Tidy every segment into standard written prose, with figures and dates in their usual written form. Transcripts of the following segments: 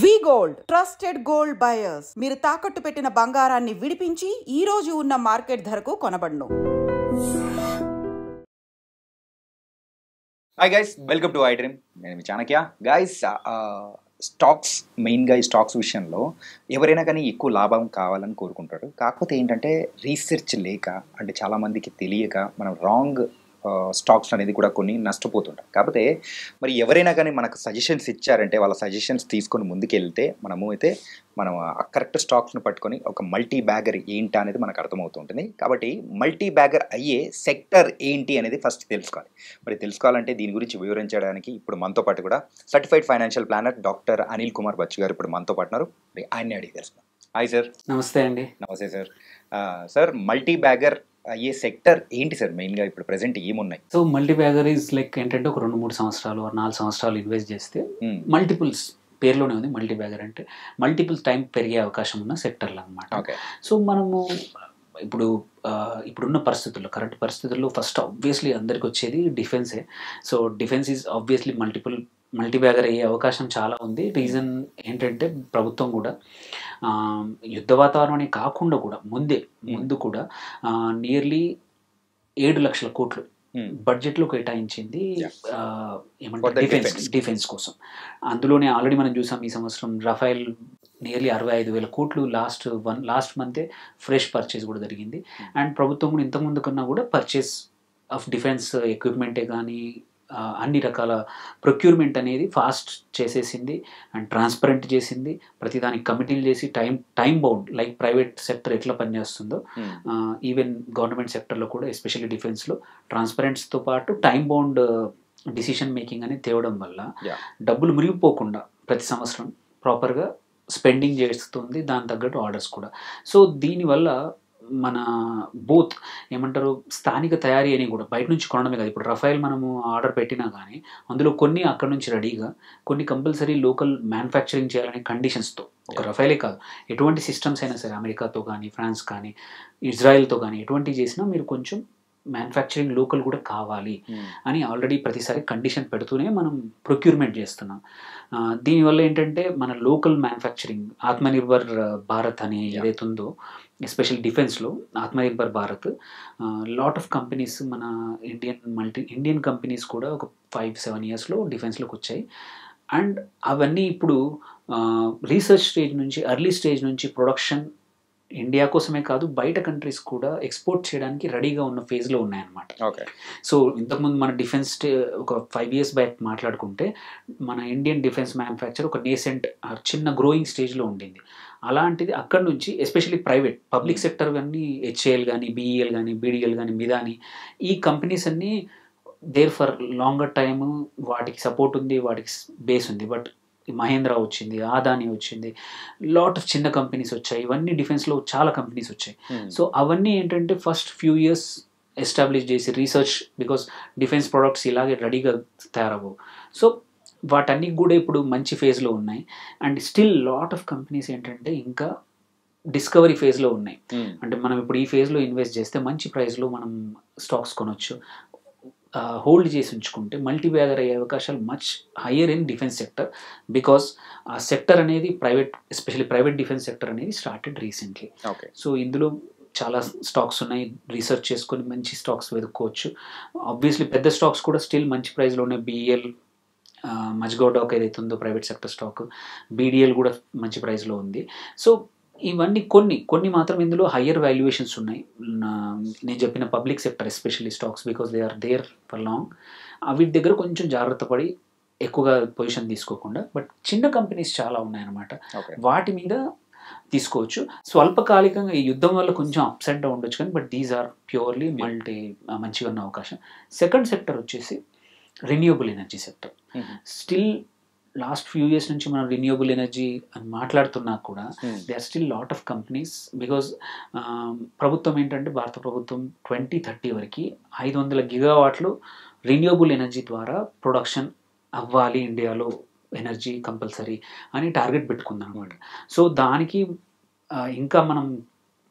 వి gold trusted gold buyers. మీరు తాకట్టు పెట్టిన బంగారాన్ని విడిపించి ఈ రోజు ఉన్న మార్కెట్ ధరకు కొనబడును. Hi guys, welcome to iDream. నేను మీ చాణక్య. గైస్, స్టాక్స్ మెయిన్గా ఈ స్టాక్స్ విషయంలో ఎవరైనా కానీ ఎక్కువ లాభం కావాలని కోరుకుంటారు. కాకపోతే ఏంటంటే రీసెర్చ్ లేక, అంటే చాలామందికి తెలియక మనం రాంగ్ స్టాక్స్ అనేది కూడా కొన్ని నష్టపోతుంటాం. కాకపోతే మరి ఎవరైనా కానీ మనకు సజెషన్స్ ఇచ్చారంటే వాళ్ళ సజెషన్స్ తీసుకొని ముందుకెళ్తే మనం ఆ కరెక్ట్ స్టాక్స్ని పట్టుకొని ఒక మల్టీ బ్యాగర్ ఏంటి అనేది మనకు అర్థమవుతుంటుంది. కాబట్టి మల్టీ బ్యాగర్ అయ్యే సెక్టర్ ఏంటి అనేది ఫస్ట్ తెలుసుకోవాలి. మరి తెలుసుకోవాలంటే దీని గురించి వివరించడానికి ఇప్పుడు మనతో పాటు కూడా certified financial planner doctor Anil Kumar Bachchu గారు ఇప్పుడు మనతో పాటు ఉన్నారు. మరి ఆయన్ని అడిగి తెలుసుకున్నాం. Hi sir. నమస్తే అండి. నమస్తే సార్. సార్, మల్టీ బ్యాగర్ అయ్యే సెక్టర్ ఏంటి సార్? మెయిన్గా ఇప్పుడు ప్రెసెంట్ ఏమున్నాయి? So multibagger is like ఏంటంటే ఒక 2-3 సంవత్సరాలు 4 సంవత్సరాలు ఇన్వెస్ట్ చేస్తే మల్టిపుల్స్, పేరులోనే ఉంది మల్టీ బ్యాగర్ అంటే మల్టిపుల్స్ టైం పెరిగే అవకాశం ఉన్న సెక్టర్లు అనమాట. సో మనము ఇప్పుడున్న పరిస్థితుల్లో, కరెంట్ పరిస్థితుల్లో ఫస్ట్ ఆబ్వియస్లీ అందరికి వచ్చేది డిఫెన్సే. So defence is obviously multi bagger అయ్యే అవకాశం చాలా ఉంది. రీజన్ ఏంటంటే ప్రభుత్వం కూడా యుద్ధ వాతావరణం కాకుండా కూడా ముందు కూడా నియర్లీ 7 లక్షల కోట్లు బడ్జెట్లో కేటాయించింది ఏమంటారు డిఫెన్స్ కోసం. అందులోనే ఆల్రెడీ మనం చూసాం ఈ సంవత్సరం రఫైల్ నియర్లీ 65,000 కోట్లు లాస్ట్ మంతే ఫ్రెష్ పర్చేస్ కూడా జరిగింది. అండ్ ప్రభుత్వం కూడా ఇంతకుముందు కన్నా కూడా పర్చేస్ ఆఫ్ డిఫెన్స్ ఎక్విప్మెంటే కానీ అన్ని రకాల ప్రొక్యూర్మెంట్ అనేది ఫాస్ట్ చేసేసింది అండ్ ట్రాన్స్పరెంట్ చేసింది. ప్రతిదానికి కమిటీలు చేసి time bound, like private sector ఎట్లా పనిచేస్తుందో ఈవెన్ గవర్నమెంట్ సెక్టర్లో కూడా ఎస్పెషల్లీ డిఫెన్స్లో ట్రాన్స్పరెంట్స్తో పాటు టైం బౌండ్ డిసిషన్ మేకింగ్ అనేది తేవడం వల్ల డబ్బులు మురిగిపోకుండా ప్రతి సంవత్సరం ప్రాపర్గా స్పెండింగ్ చేస్తుంది, దాని తగ్గట్టు ఆర్డర్స్ కూడా. సో దీనివల్ల మన బోత్ ఏమంటారు స్థానిక తయారీ అని కూడా బయట నుంచి కొనడమే కాదు. ఇప్పుడు రఫైల్ మనము ఆర్డర్ పెట్టినా కానీ అందులో కొన్ని అక్కడ నుంచి రెడీగా, కొన్ని కంపల్సరీ లోకల్ మ్యానుఫ్యాక్చరింగ్ చేయాలనే కండిషన్స్తో, ఒక రఫైలే కాదు ఎటువంటి సిస్టమ్స్ అయినా సరే అమెరికాతో కానీ ఫ్రాన్స్ కానీ ఇజ్రాయెల్తో కానీ ఎటువంటి చేసినా మీరు కొంచెం మ్యానుఫ్యాక్చరింగ్ లోకల్ కూడా కావాలి అని ఆల్రెడీ ప్రతిసారి కండిషన్ పెడుతూనే మనం ప్రొక్యూర్మెంట్ చేస్తున్నాం. దీనివల్ల ఏంటంటే మన లోకల్ మ్యానుఫ్యాక్చరింగ్ ఆత్మనిర్భర్ భారత్ అని ఏదైతే ఉందో, ఎస్పెషల్ డిఫెన్స్లో Atmanirbhar Bharat, lot of companies మన ఇండియన్ కంపెనీస్ కూడా ఒక 5-7 ఇయర్స్లో డిఫెన్స్లోకి వచ్చాయి. అండ్ అవన్నీ ఇప్పుడు రీసెర్చ్ స్టేజ్ నుంచి, ఎర్లీ స్టేజ్ నుంచి ప్రొడక్షన్ ఇండియా కోసమే కాదు బయట కంట్రీస్ కూడా ఎక్స్పోర్ట్ చేయడానికి రెడీగా ఉన్న ఫేజ్లో ఉన్నాయన్నమాట. సో ఇంతకుముందు మన డిఫెన్స్ ఒక 5 ఇయర్స్ బ్యాక్ మాట్లాడుకుంటే మన ఇండియన్ డిఫెన్స్ మ్యానుఫ్యాక్చర్ ఒక నేసెంట్ చిన్న గ్రోయింగ్ స్టేజ్లో ఉండింది. అలాంటిది అక్కడి నుంచి ఎస్పెషల్లీ ప్రైవేట్, పబ్లిక్ సెక్టర్ కానీ హెచ్ఏఎల్ కానీ బిఈఎల్ కానీ బీడీఎల్ కానీ మిదాని, ఈ కంపెనీస్ అన్నీ దేర్ ఫర్ లాంగర్ టైమ్, వాటికి సపోర్ట్ ఉంది, వాటికి బేస్ ఉంది. బట్ మహేంద్ర వచ్చింది, ఆదాని వచ్చింది, లాట్ ఆఫ్ చిన్న కంపెనీస్ వచ్చాయి. ఇవన్నీ డిఫెన్స్లో చాలా కంపెనీస్ వచ్చాయి. సో అవన్నీ ఏంటంటే ఫస్ట్ ఫ్యూ ఇయర్స్ ఎస్టాబ్లిష్ చేసి రీసెర్చ్, బికాస్ డిఫెన్స్ ప్రొడక్ట్స్ ఇలాగే రెడీగా తయారవ్వవు. సో వాటన్నీ కూడా ఇప్పుడు మంచి ఫేజ్లో ఉన్నాయి. And still lot of companies ఏంటంటే ఇంకా డిస్కవరీ ఫేజ్లో ఉన్నాయి. అంటే మనం ఇప్పుడు ఈ ఫేజ్లో ఇన్వెస్ట్ చేస్తే మంచి ప్రైస్లో మనం స్టాక్స్ కొనొచ్చు. హోల్డ్ చేసి ఉంచుకుంటే మల్టీ బ్యాగర్ అయ్యే అవకాశాలు much higher in defence sector, because ఆ సెక్టర్ అనేది ఎస్పెషల్లీ ప్రైవేట్ డిఫెన్స్ సెక్టర్ అనేది స్టార్టెడ్ రీసెంట్లీ. సో ఇందులో చాలా స్టాక్స్ ఉన్నాయి, రీసెర్చ్ చేసుకొని మంచి స్టాక్స్ వెతుక్కోవచ్చు. ఆబ్వియస్లీ పెద్ద స్టాక్స్ కూడా స్టిల్ మంచి ప్రైస్లో ఉన్నాయి. బిఈఎల్, మజ్గౌడాక్ ఏదైతే ఉందో ప్రైవేట్ సెక్టర్ స్టాక్, బీడీఎల్ కూడా మంచి ప్రైస్లో ఉంది. సో ఇవన్నీ కొన్ని మాత్రం ఇందులో హయ్యర్ వాల్యుయేషన్స్ ఉన్నాయి. నేను చెప్పిన public sector especially stocks, because they are there for long, వీటి దగ్గర కొంచెం జాగ్రత్త పడి ఎక్కువగా పొజిషన్ తీసుకోకుండా, బట్ చిన్న కంపెనీస్ చాలా ఉన్నాయన్నమాట, వాటి మీద తీసుకోవచ్చు. స్వల్పకాలికంగా ఈ యుద్ధం వల్ల కొంచెం అప్స్ అండ్ డౌన్ ఉండొచ్చు కానీ బట్ దీస్ ఆర్ ప్యూర్లీ మంచిగా ఉన్న అవకాశం. సెకండ్ సెక్టర్ వచ్చేసి renewable energy sector. Still last few years నుంచి మనం రిన్యూవబుల్ ఎనర్జీ అని మాట్లాడుతున్నా కూడా they are still lot of companies, because ప్రభుత్వం ఏంటంటే భారత ప్రభుత్వం 2030 వరకు 500 గిగావాట్లు రిన్యూవబుల్ ఎనర్జీ ద్వారా ప్రొడక్షన్ అవ్వాలి ఇండియాలో, ఎనర్జీ కంపల్సరీ అని టార్గెట్ పెట్టుకుందాం అనమాట. సో దానికి ఇంకా మనం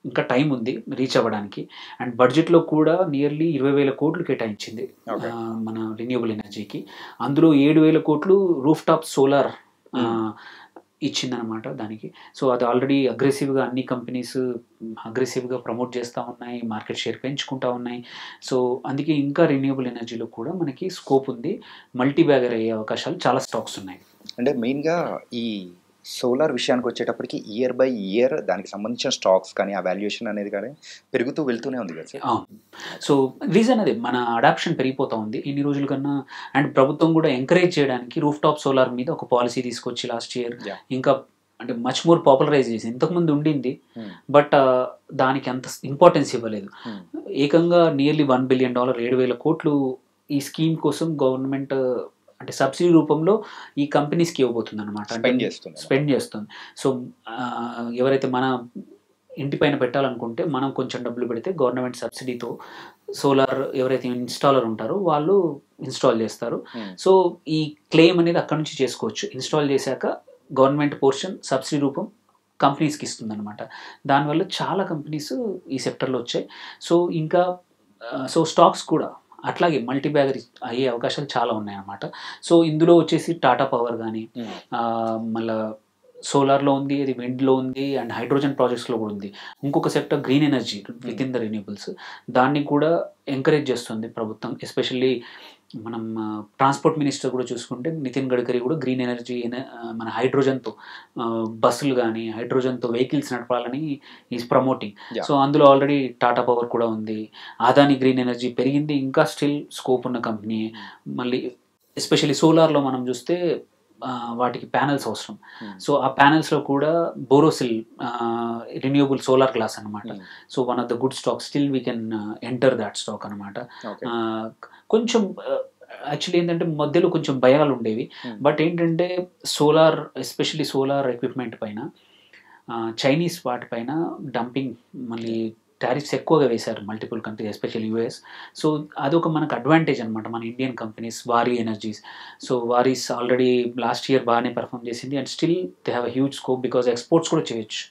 ఇంకా టైం ఉంది రీచ్ అవ్వడానికి. అండ్ బడ్జెట్లో కూడా నియర్లీ 20,000 కోట్లు కేటాయించింది మన రిన్యూవబుల్ ఎనర్జీకి. అందులో 7,000 కోట్లు రూఫ్ టాప్ సోలార్ ఇచ్చిందనమాట దానికి. సో అది ఆల్రెడీ అగ్రెసివ్గా అన్ని కంపెనీస్ అగ్రెసివ్గా ప్రమోట్ చేస్తూ ఉన్నాయి, మార్కెట్ షేర్ పెంచుకుంటూ ఉన్నాయి. సో అందుకే ఇంకా రెన్యూబుల్ ఎనర్జీలో కూడా మనకి స్కోప్ ఉంది, మల్టీ బ్యాగర్ అయ్యే అవకాశాలు చాలా స్టాక్స్ ఉన్నాయి. అంటే మెయిన్గా ఈ సోలార్ విషయానికి వచ్చేటప్పటికి ఇయర్ బై ఇయర్ దానికి సంబంధించిన స్టాక్స్ కానీ ఆ వాల్యుయేషన్ అనేది కానీ పెరుగుతూ వెళ్తూనే ఉంది కదా సార్. అవును. సో రీజన్ అదే, మన అడాప్షన్ పెరిగిపోతూ ఉంది ఇన్ని రోజుల కన్నా. అండ్ ప్రభుత్వం కూడా ఎంకరేజ్ చేయడానికి రూఫ్ టాప్ సోలార్ మీద ఒక పాలసీ తీసుకొచ్చి లాస్ట్ ఇయర్ ఇంకా అంటే మచ్ మోర్ పాపులరైజ్ చేసి, ఇంతకుముందు ఉండింది బట్ దానికి అంత ఇంపార్టెన్స్ ఇవ్వలేదు. ఏకంగా నియర్లీ $1 బిలియన్ 7,000 కోట్లు ఈ స్కీమ్ కోసం గవర్నమెంట్ అంటే సబ్సిడీ రూపంలో ఈ కంపెనీస్కి ఇవ్వబోతుంది అనమాట, స్పెండ్ చేస్తుంది. సో ఎవరైతే మన ఇంటి పైన పెట్టాలనుకుంటే మనం కొంచెం డబ్బులు పెడితే గవర్నమెంట్ సబ్సిడీతో సోలార్ ఎవరైతే ఇన్స్టాలర్ ఉంటారో వాళ్ళు ఇన్స్టాల్ చేస్తారు. సో ఈ క్లెయిమ్ అనేది అక్కడ నుంచి చేసుకోవచ్చు. ఇన్స్టాల్ చేశాక గవర్నమెంట్ పోర్షన్ సబ్సిడీ రూపం కంపెనీస్కి ఇస్తుంది అనమాట. దానివల్ల చాలా కంపెనీస్ ఈ సెక్టర్లో వచ్చాయి. సో ఇంకా సో స్టాక్స్ కూడా అట్లాగే మల్టీ బ్యాగర్ అయ్యే అవకాశాలు చాలా ఉన్నాయన్నమాట. సో ఇందులో వచ్చేసి టాటా పవర్ కానీ మళ్ళీ సోలార్లో ఉంది, అది విండ్లో ఉంది, అండ్ హైడ్రోజన్ ప్రాజెక్ట్స్లో కూడా ఉంది. ఇంకొక sector green energy with in the renewables, దాన్ని కూడా ఎంకరేజ్ చేస్తుంది ప్రభుత్వం. ఎస్పెషల్లీ మనం ట్రాన్స్పోర్ట్ మినిస్టర్ కూడా చూసుకుంటే నితిన్ గడ్కరీ కూడా గ్రీన్ ఎనర్జీ మన హైడ్రోజన్తో బస్సులు కానీ హైడ్రోజన్తో వెహికల్స్ నడపాలని ఈజ్ ప్రమోటింగ్. సో అందులో ఆల్రెడీ టాటా పవర్ కూడా ఉంది, అదాని గ్రీన్ ఎనర్జీ పెరిగింది, ఇంకా స్టిల్ స్కోప్ ఉన్న కంపెనీ. మళ్ళీ ఎస్పెషల్లీ సోలార్లో మనం చూస్తే వాటికి ప్యానెల్స్ అవసరం. సో ఆ ప్యానెల్స్లో కూడా బోరోసిల్ రిన్యూబుల్ సోలార్ గ్లాస్ అనమాట. So one of the good stock, still we can enter that stock అనమాట. కొంచెం యాక్చువల్లీ ఏంటంటే మధ్యలో కొంచెం భయాలు ఉండేవి, బట్ ఏంటంటే సోలార్ ఎస్పెషల్లీ సోలార్ ఎక్విప్మెంట్ పైన చైనీస్ వాటిపైన డంపింగ్ మళ్ళీ టారిఫ్స్ ఎక్కువగా వేశారు multiple countries, especially US. So అదొక మనకు అడ్వాంటేజ్ అనమాట మన Indian companies. Waaree Energies, so Waaree's already last year బాగానే పర్ఫామ్ చేసింది and still they have a huge scope because exports కూడా చేయొచ్చు.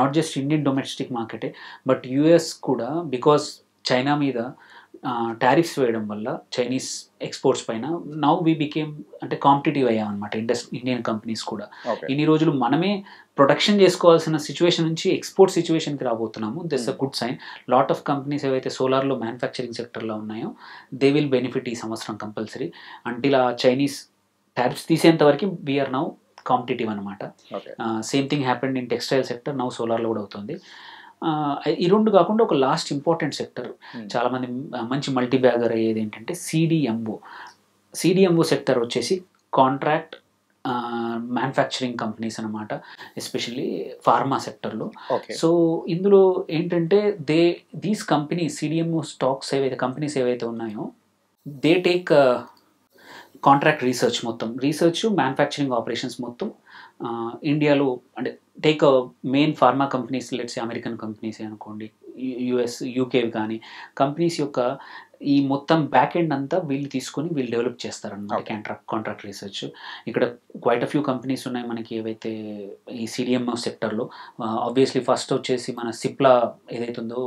నాట్ జస్ట్ ఇండియన్ డొమెస్టిక్ మార్కెటే బట్ యూఎస్ కూడా, బికాస్ చైనా మీద టారిఫ్స్ వేయడం వల్ల చైనీస్ ఎక్స్పోర్ట్స్ పైన నౌ వీ బికేమ్ అంటే కాంపిటేటివ్ అయ్యామన్నమాట ఇండియన్ కంపెనీస్ కూడా. ఇన్ని రోజులు మనమే ప్రొడక్షన్ చేసుకోవాల్సిన సిచ్యువేషన్ నుంచి ఎక్స్పోర్ట్ సిచ్యువేషన్కి రాబోతున్నాము. This a good sign. Lot of companies ఏవైతే సోలార్లో మ్యానుఫ్యాక్చరింగ్ సెక్టర్లో ఉన్నాయో దే విల్ బెనిఫిట్ ఈ సంవత్సరం కంపల్సరీ. అంటిల్ ఆ చైనీస్ టారిఫ్స్ తీసేంత వరకు వీఆర్ నౌ కాంపిటేటివ్ అనమాట. Same thing happened in textile sector, now సోలార్లో కూడా అవుతుంది. ఈ రెండు కాకుండా ఒక లాస్ట్ ఇంపార్టెంట్ సెక్టర్ చాలామంది మంచి మల్టీ బ్యాగర్ అయ్యేది ఏంటంటే సిడిఎంఓ సెక్టర్ వచ్చేసి కాంట్రాక్ట్ మ్యానుఫ్యాక్చరింగ్ కంపెనీస్ అనమాట, ఎస్పెషల్లీ ఫార్మా సెక్టర్లో. సో ఇందులో ఏంటంటే దీస్ కంపెనీస్ సిడిఎంఓ స్టాక్స్ ఏవైతే కంపెనీస్ ఏవైతే ఉన్నాయో దే టేక్ కాంట్రాక్ట్ రీసెర్చ్, మొత్తం రీసెర్చ్ మ్యానుఫ్యాక్చరింగ్ ఆపరేషన్స్ మొత్తం ఇండియాలో అంటే take main pharma companies, let's American companies అనుకోండి, యుఎస్ యూకే కానీ కంపెనీస్ యొక్క ఈ మొత్తం బ్యాక్ ఎండ్ అంతా వీళ్ళు తీసుకొని వీళ్ళు డెవలప్ చేస్తారన్నమాట కాంట్రాక్ట్ రీసెర్చ్. ఇక్కడ క్వైట్ అ ఫ్యూ కంపెనీస్ ఉన్నాయి మనకి ఏవైతే ఈ సిడిఎంఓ సెక్టర్లో. ఆబ్వియస్లీ ఫస్ట్ వచ్చేసి మన సిప్లా ఏదైతే ఉందో,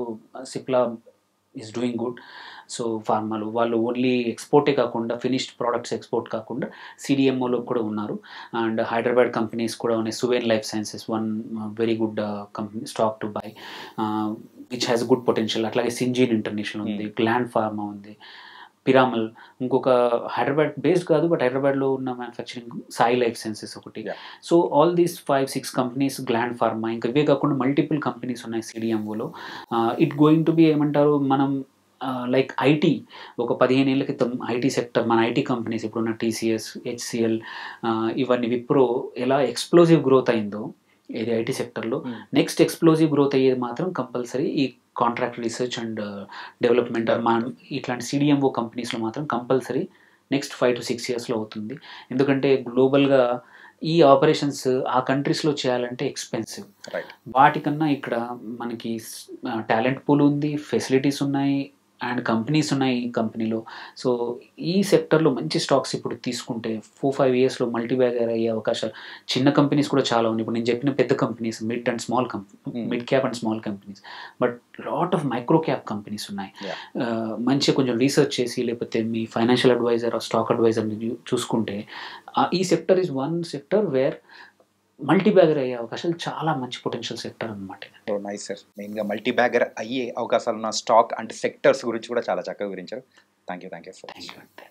Cipla is doing good. So ఫార్మాలు వాళ్ళు ఓన్లీ ఎక్స్పోర్టే కాకుండా ఫినిష్డ్ ప్రోడక్ట్స్ ఎక్స్పోర్ట్ కాకుండా సిడిఎంఓలో కూడా ఉన్నారు. అండ్ హైదరాబాద్ కంపెనీస్ కూడా ఉన్నాయి. Suven life sciences one very good company stock to buy which has good potential. అట్లాగే సింజీన్ ఇంటర్నేషనల్ ఉంది, గ్లాండ్ ఫార్మా ఉంది, పిరామల్ ఇంకొక హైదరాబాద్ బేస్డ్ కాదు బట్ హైదరాబాద్లో ఉన్న మ్యానుఫ్యాక్చరింగ్ సాయి లైఫ్ సైన్సెస్ ఒకటి. So all these 5-6 companies, gland pharma, ఇంకా ఇవే కాకుండా మల్టిపుల్ కంపెనీస్ ఉన్నాయి సిడిఎంఓలో. ఇట్ గోయింగ్ టు బి ఏమంటారు మనం లైక్ ఐటీ ఒక 15 ఏళ్ళ క్రితం ఐటీ సెక్టర్, మన ఐటీ కంపెనీస్ ఇప్పుడున్న టీసీఎస్, హెచ్సిఎల్, ఇవన్నీ విప్రో ఎలా ఎక్స్ప్లోజివ్ గ్రోత్ అయిందో ఇది ఐటీ సెక్టర్లో, నెక్స్ట్ ఎక్స్ప్లోజివ్ గ్రోత్ అయ్యేది మాత్రం కంపల్సరీ ఈ కాంట్రాక్ట్ రీసెర్చ్ అండ్ డెవలప్మెంట్ ఇట్లాంటి సిడిఎంఓ కంపెనీస్లో మాత్రం కంపల్సరీ నెక్స్ట్ 5 to 6 yearsలో అవుతుంది. ఎందుకంటే గ్లోబల్గా ఈ ఆపరేషన్స్ ఆ కంట్రీస్లో చేయాలంటే ఎక్స్పెన్సివ్. వాటికన్నా ఇక్కడ మనకి టాలెంట్ పూల్ ఉంది, ఫెసిలిటీస్ ఉన్నాయి అండ్ కంపెనీస్ ఉన్నాయి ఈ కంపెనీలో. సో ఈ సెక్టర్లో మంచి స్టాక్స్ ఇప్పుడు తీసుకుంటే 4-5 yearsలో మల్టీ బ్యాగర్ అయ్యే అవకాశాలు. చిన్న కంపెనీస్ కూడా చాలా ఉన్నాయి. ఇప్పుడు నేను చెప్పిన పెద్ద companies mid cap and small companies, but lot of micro cap companies ఉన్నాయి. మంచిగా కొంచెం రీసెర్చ్ చేసి లేకపోతే మీ ఫైనాన్షియల్ అడ్వైజర్ స్టాక్ అడ్వైజర్ని చూసుకుంటే ఈ sector is one sector where multi bagger అయ్యే అవకాశాలు చాలా మంచి పొటెన్షియల్ సెక్టర్ అనమాట. So nice sir. మెయిన్గా మల్టీ బ్యాగర్ అయ్యే అవకాశాలు ఉన్న స్టాక్ అంటే సెక్టర్స్ గురించి కూడా చాలా చక్కగా వివరించారు. Thank you so much. Thank you.